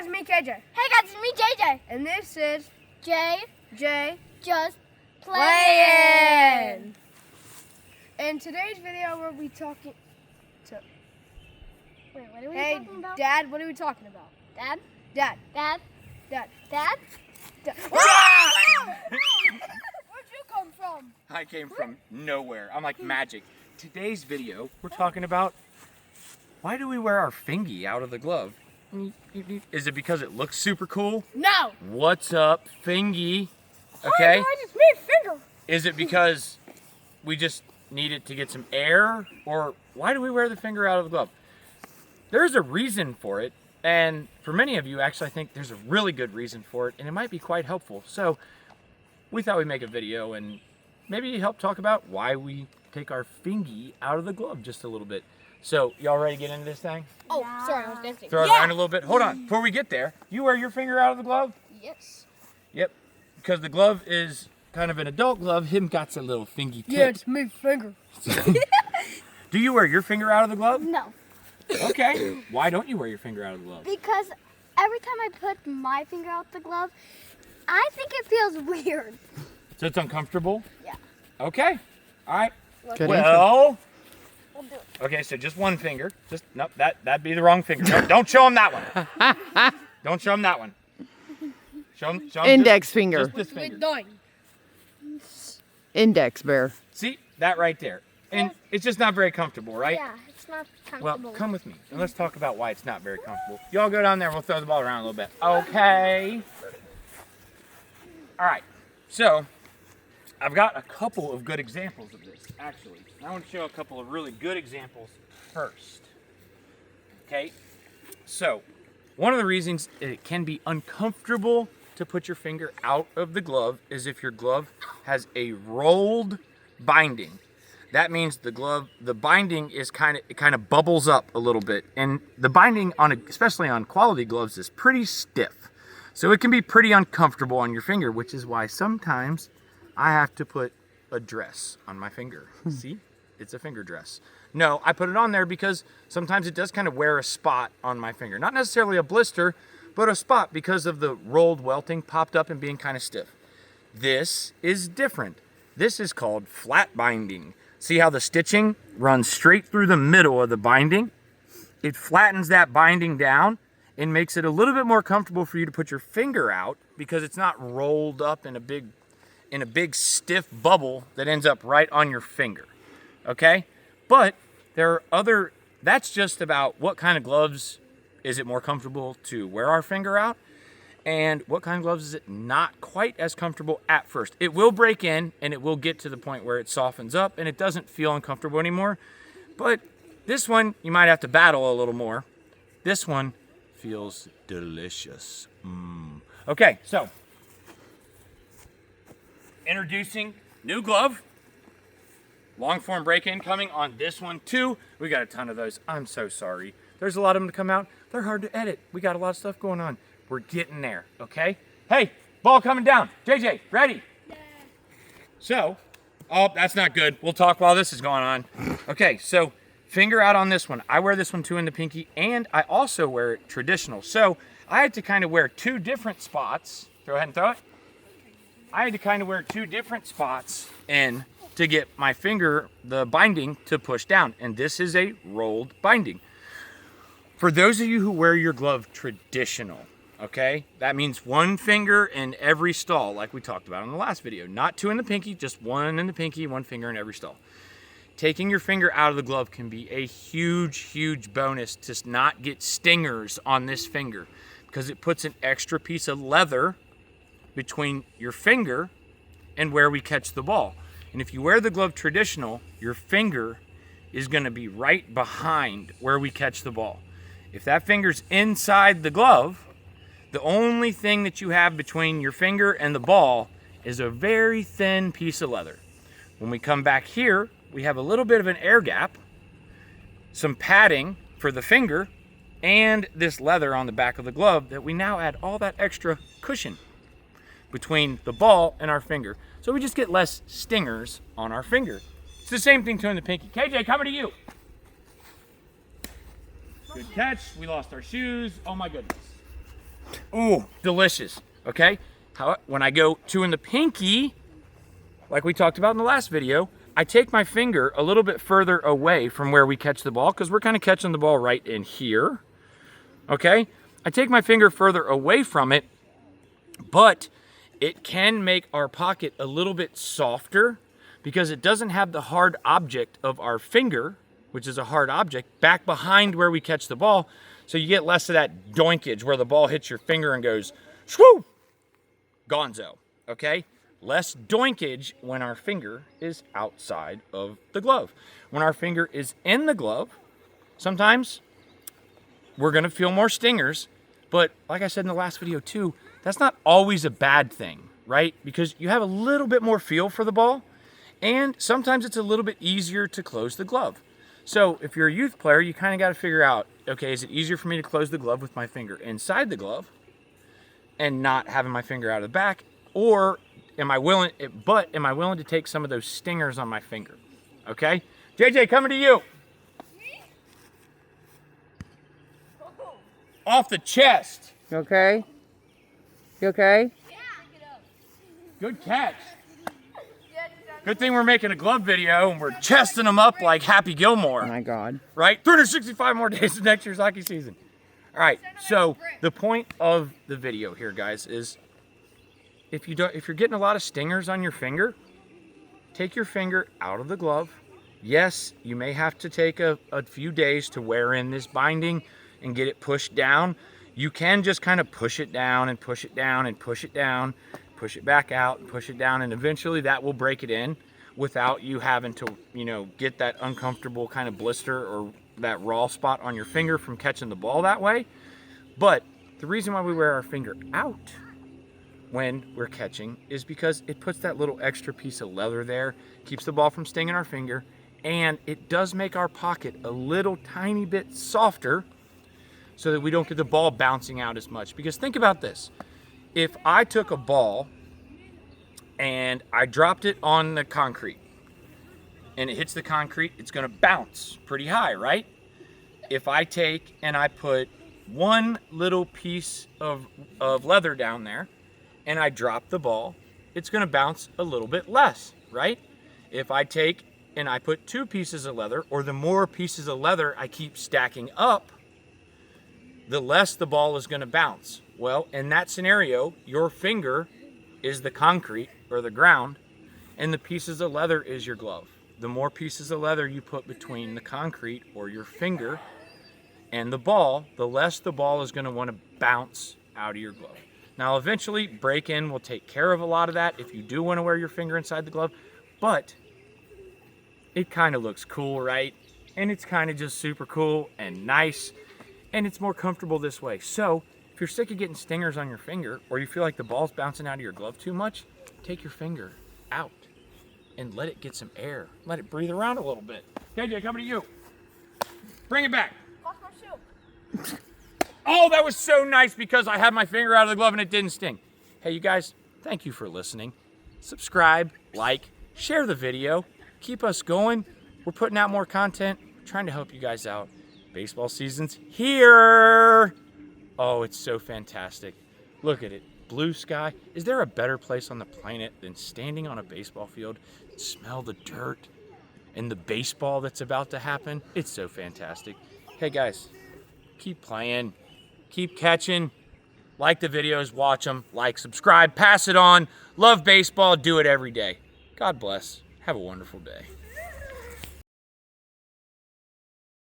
guys, it's me KJ. Hey guys, it's me JJ. And this is J just Playing. In today's video, we'll be talking to... Wait, what are we Hey, talking about? Dad, what are we talking about? Dad? Dad. Dad? Dad. Dad? Dad. Where'd you come from? I came from nowhere. I'm like magic. Today's video, we're talking about why do we wear our fingy out of the glove? Is it because it looks super cool? No. What's up, fingy? Okay. I just made finger. Is it because we just need it to get some air? Or why do we wear the finger out of the glove? There's a reason for it. And for many of you, actually, I think there's a really good reason for it. And it might be quite helpful. So we thought we'd make a video and maybe help talk about why we take our fingy out of the glove just a little bit. So, y'all ready to get into this thing? Oh, sorry, I was dancing. Throw it around a little bit. Hold on, before we get there, you wear your finger out of the glove? Yes. Yep, because the glove is kind of an adult glove. Him got a little fingy tip. Yeah, it's me finger. Do you wear your finger out of the glove? No. Okay. Why don't you wear your finger out of the glove? Because every time I put my finger out the glove, I think it feels weird. So it's uncomfortable? Yeah. Okay. All right. Good Well, We'll do it. okay, so just one finger. Just, nope, that'd be the wrong finger. No, don't show him that one. Don't show him that one. Show him Index finger. Just this We're finger. done. Index bear. See, that right there. And it's just not very comfortable, right? Yeah, it's not Well, comfortable. come with me and let's talk about why it's not very comfortable. Y'all go down there and we'll throw the ball around a little bit. Okay. All right. So, I've got a couple of good examples of this, actually. I want to show a couple of really good examples first. Okay. So, one of the reasons it can be uncomfortable to put your finger out of the glove is if your glove has a rolled binding. That means the binding is kind of bubbles up a little bit, and the binding especially on quality gloves is pretty stiff, so it can be pretty uncomfortable on your finger, which is why sometimes I have to put a dress on my finger. See, it's a finger dress. No, I put it on there because sometimes it does kind of wear a spot on my finger, not necessarily a blister, but a spot because of the rolled welting popped up and being kind of stiff. This is different. This is called flat binding. See how the stitching runs straight through the middle of the binding? It flattens that binding down and makes it a little bit more comfortable for you to put your finger out because it's not rolled up in a big stiff bubble that ends up right on your finger. Okay? But that's just about what kind of gloves is it more comfortable to wear our finger out, and what kind of gloves is it not quite as comfortable at first. It will break in and it will get to the point where it softens up and it doesn't feel uncomfortable anymore. But this one, you might have to battle a little more. This one feels delicious. Okay, so introducing new glove. Long form break-in coming on this one too. We got a ton of those. I'm so sorry. There's a lot of them to come out. They're hard to edit. We got a lot of stuff going on. We're getting there, okay? Hey, ball coming down. JJ, ready? Yeah. So, oh, that's not good. We'll talk while this is going on. Okay, so finger out on this one. I wear this one too in the pinky, and I also wear it traditional. So I had to kind of wear two different spots. Go ahead and throw it. I had to kind of wear two different spots in to get my finger, the binding, to push down. And this is a rolled binding. For those of you who wear your glove traditional, okay, that means one finger in every stall, like we talked about in the last video. Not two in the pinky, just one in the pinky, one finger in every stall. Taking your finger out of the glove can be a huge, huge bonus to not get stingers on this finger, because it puts an extra piece of leather between your finger and where we catch the ball. And if you wear the glove traditional, your finger is going to be right behind where we catch the ball. If that finger's inside the glove, the only thing that you have between your finger and the ball is a very thin piece of leather. When we come back here, we have a little bit of an air gap, some padding for the finger, and this leather on the back of the glove that we now add all that extra cushion between the ball and our finger. So we just get less stingers on our finger. It's the same thing too in the pinky. KJ, coming to you. Good catch. We lost our shoes. Oh my goodness. Ooh, delicious, okay? When I go two in the pinky, like we talked about in the last video, I take my finger a little bit further away from where we catch the ball, because we're kind of catching the ball right in here, okay? I take my finger further away from it, but it can make our pocket a little bit softer because it doesn't have the hard object of our finger, which is a hard object, back behind where we catch the ball. So you get less of that doinkage where the ball hits your finger and goes, shwoo, gonzo, okay? Less doinkage when our finger is outside of the glove. When our finger is in the glove, sometimes we're gonna feel more stingers, but like I said in the last video too, that's not always a bad thing, right? Because you have a little bit more feel for the ball, and sometimes it's a little bit easier to close the glove. So if you're a youth player, you kind of got to figure out, okay, is it easier for me to close the glove with my finger inside the glove and not having my finger out of the back, or am I willing to take some of those stingers on my finger? Okay? JJ, coming to you. Off the chest. You okay? You okay? Good catch. Good thing we're making a glove video and we're chesting them up like Happy Gilmore. Oh my God. Right? 365 more days of next year's hockey season. All right, so the point of the video here, guys, is if you're getting a lot of stingers on your finger, take your finger out of the glove. Yes, you may have to take a few days to wear in this binding and get it pushed down. You can just kind of push it down and push it down and push it down, push it back out and push it down, and eventually that will break it in without you having to, get that uncomfortable kind of blister or that raw spot on your finger from catching the ball that way. But the reason why we wear our finger out when we're catching is because it puts that little extra piece of leather there, keeps the ball from stinging our finger, and it does make our pocket a little tiny bit softer so that we don't get the ball bouncing out as much. Because think about this. If I took a ball and I dropped it on the concrete and it hits the concrete, it's gonna bounce pretty high, right? If I take and I put one little piece of leather down there and I drop the ball, it's gonna bounce a little bit less, right? If I take and I put two pieces of leather, or the more pieces of leather I keep stacking up, the less the ball is gonna bounce. Well, in that scenario, your finger is the concrete or the ground, and the pieces of leather is your glove. The more pieces of leather you put between the concrete or your finger and the ball, the less the ball is gonna wanna bounce out of your glove. Now, eventually, break-in will take care of a lot of that if you do wanna wear your finger inside the glove, but it kind of looks cool, right? And it's kind of just super cool and nice, and it's more comfortable this way. So if you're sick of getting stingers on your finger, or you feel like the ball's bouncing out of your glove too much, take your finger out and let it get some air. Let it breathe around a little bit. KJ, coming to you. Bring it back. Lost my shoe. Oh, that was so nice because I had my finger out of the glove and it didn't sting. Hey, you guys, thank you for listening. Subscribe, like, share the video. Keep us going. We're putting out more content, trying to help you guys out. Baseball season's here. Oh, it's so fantastic. Look at it. Blue sky. Is there a better place on the planet than standing on a baseball field and smell the dirt and the baseball that's about to happen? It's so fantastic. Hey guys, keep playing, keep catching, like the videos, watch them, like, subscribe, pass it on. Love baseball, do it every day. God bless. Have a wonderful day.